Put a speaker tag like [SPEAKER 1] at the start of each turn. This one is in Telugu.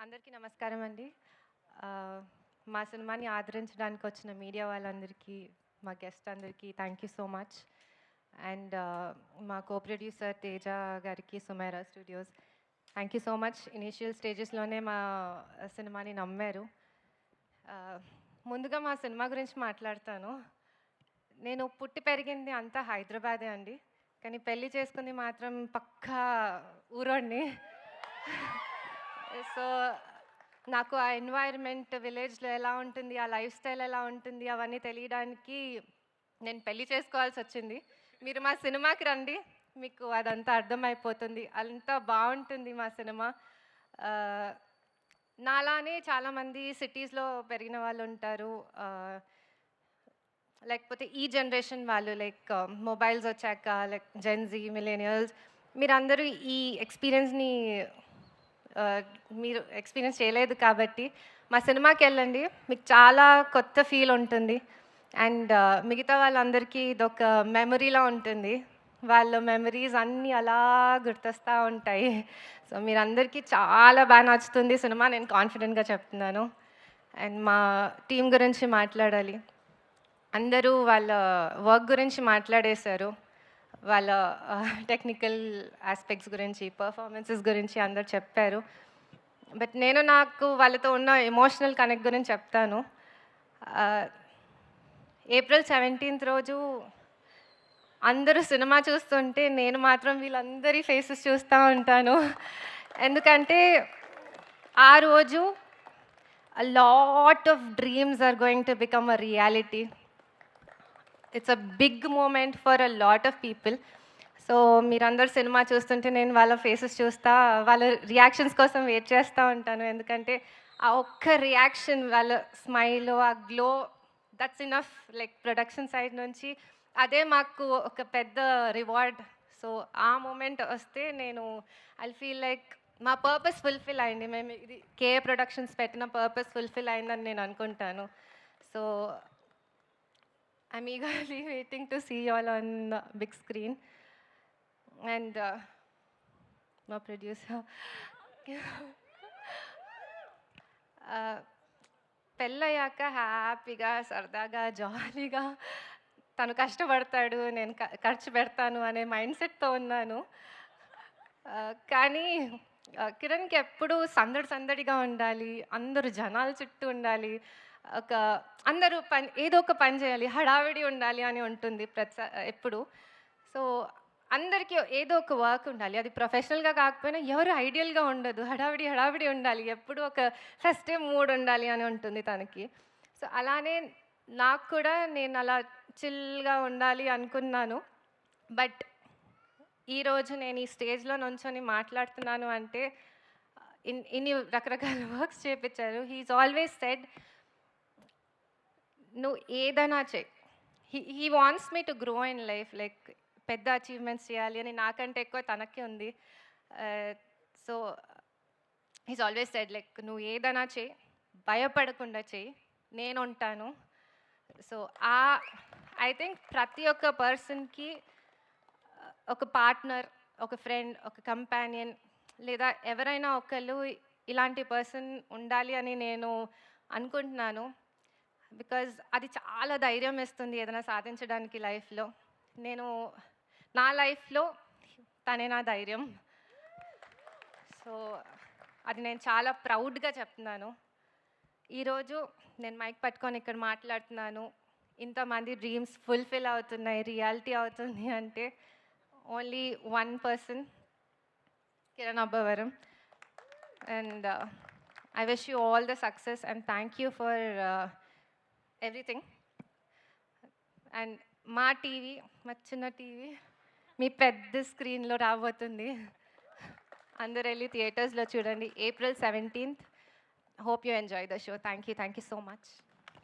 [SPEAKER 1] అందరికీ నమస్కారం అండి. మా సినిమాని ఆదరించడానికి వచ్చిన మీడియా వాళ్ళందరికీ, మా గెస్ట్ అందరికీ thank you so much. And మా కో ప్రొడ్యూసర్ తేజ గారికి, Sumaira studios thank you so much. Initial స్టేజెస్లోనే మా సినిమాని నమ్మారు. ముందుగా మా సినిమా గురించి మాట్లాడతాను. నేను పుట్టి పెరిగింది అంతా హైదరాబాదే అండి, కానీ పెళ్ళి చేసుకుంది మాత్రం పక్కా ఊరోడిని. సో నాకు ఆ ఎన్వైర్న్మెంట్ విలేజ్లో ఎలా ఉంటుంది, ఆ లైఫ్ స్టైల్ ఎలా ఉంటుంది అవన్నీ తెలియడానికి నేను పెళ్లి చేసుకోవాల్సి వచ్చింది. మీరు మా సినిమాకి రండి, మీకు అదంతా అర్థమైపోతుంది. అంతా బాగుంటుంది మా సినిమా. నాలానే చాలామంది సిటీస్లో పెరిగిన వాళ్ళు ఉంటారు, లేకపోతే ఈ జనరేషన్ వాళ్ళు, లైక్ మొబైల్స్ వచ్చాక, లైక్ జెన్జీ, మిలేనియల్స్, మీరందరూ ఈ ఎక్స్పీరియన్స్ని మీరు ఎక్స్పీరియన్స్ చేయలేదు కాబట్టి మా సినిమాకి వెళ్ళండి, మీకు చాలా కొత్త ఫీల్ ఉంటుంది. అండ్ మిగతా వాళ్ళందరికీ ఇదొక మెమరీలా ఉంటుంది. వాళ్ళ మెమరీస్ అన్నీ అలా గుర్తొస్తూ ఉంటాయి. సో మీరందరికీ చాలా బాగా నచ్చుతుంది సినిమా, నేను కాన్ఫిడెంట్గా చెప్తున్నాను. అండ్ మా టీం గురించి మాట్లాడాలి. అందరూ వాళ్ళ వర్క్ గురించి మాట్లాడేశారు, వాళ్ళ టెక్నికల్ ఆస్పెక్ట్స్ గురించి, పర్ఫార్మెన్సెస్ గురించి అందరు చెప్పారు. బట్ నేను నాకు వాళ్ళతో ఉన్న ఎమోషనల్ కనెక్ట్ గురించి చెప్తాను. ఏప్రిల్ 17th రోజు అందరూ సినిమా చూస్తుంటే నేను మాత్రం వీళ్ళందరి ఫేసెస్ చూస్తూ ఉంటాను. ఎందుకంటే ఆ రోజు a lot of dreams are going to become a reality. It's a big moment for a lot of people. So మీరందరూ సినిమా చూస్తుంటే నేను వాళ్ళ ఫేసెస్ చూస్తా, వాళ్ళ రియాక్షన్స్ కోసం వెయిట్ చేస్తూ ఉంటాను. ఎందుకంటే ఆ ఒక్క రియాక్షన్, వాళ్ళ స్మైల్, ఆ glow, that's enough. Like production side నుంచి అదే మాకు ఒక పెద్ద రివార్డ్. సో ఆ మూమెంట్ వస్తే నేను ఐ ఫీల్ లైక్ మా పర్పస్ ఫుల్ఫిల్ అయింది. మేము ఇది కేఏ ప్రొడక్షన్స్ పెట్టిన పర్పస్ ఫుల్ఫిల్ అయిందని నేను అనుకుంటాను. So I'm eagerly waiting to see all on big screen. And మా ప్రొడ్యూసర్ పెళ్ళయ్యాక హ్యాపీగా, సరదాగా, జాలీగా తను కష్టపడతాడు, నేను ఖర్చు పెడతాను అనే మైండ్ సెట్తో ఉన్నాను. కానీ కిరణ్కి ఎప్పుడు సందడిగా ఉండాలి, అందరూ జనాల చుట్టూ ఉండాలి, అందరూ ఏదో ఒక పని చేయాలి, హడావిడి ఉండాలి అని ఉంటుంది ఎప్పుడు. సో అందరికీ ఏదో ఒక వర్క్ ఉండాలి, అది ప్రొఫెషనల్గా కాకపోయినా ఎవరు ఐడియల్గా ఉండదు, హడావిడి ఉండాలి, ఎప్పుడు ఒక ఫెస్టివ్ మూడ్ ఉండాలి అని ఉంటుంది తనకి. సో అలానే నాకు కూడా నేను అలా చిల్గా ఉండాలి అనుకున్నాను. బట్ ఈరోజు నేను ఈ స్టేజ్లో నుంచొని మాట్లాడుతున్నాను అంటే ఇన్ని రకరకాల వర్క్స్ చేయించారు. హీఈస్ ఆల్వేస్ సెడ్, నువ్వు ఏదైనా చెయ్యి, he wants me to grow in life, like పెద్ద అచీవ్మెంట్స్ చేయాలి అని నాకంటే ఎక్కువ తనకే ఉంది. So he's always said, like నువ్వు ఏదైనా చెయ్యి, భయపడకుండా చెయ్యి, నేను ఉంటాను. సో ఐ థింక్ ప్రతి ఒక్క పర్సన్కి ఒక పార్ట్నర్, ఒక ఫ్రెండ్, ఒక కంపానియన్, లేదా ఎవరైనా ఒకళ్ళు ఇలాంటి పర్సన్ ఉండాలి అని నేను అనుకుంటున్నాను. బికాజ్ అది చాలా ధైర్యం ఇస్తుంది ఏదైనా సాధించడానికి లైఫ్లో. నా లైఫ్లో తనే నా ధైర్యం. సో అది నేను చాలా ప్రౌడ్గా చెప్తున్నాను. ఈరోజు నేను మైక్ పట్టుకొని ఇక్కడ మాట్లాడుతున్నాను, ఇంతమంది డ్రీమ్స్ ఫుల్ఫిల్ అవుతున్నాయి, రియాలిటీ అవుతుంది అంటే only one person, Kiran Abbavaram. And I wish you all the success and thank you for everything. And మా టీవీ, మా చిన్న టీవీ మీ పెద్ద స్క్రీన్లో రాబోతుంది. అందరు వెళ్ళి థియేటర్స్లో చూడండి. April 17th. Hope you enjoy the show. Thank you so much.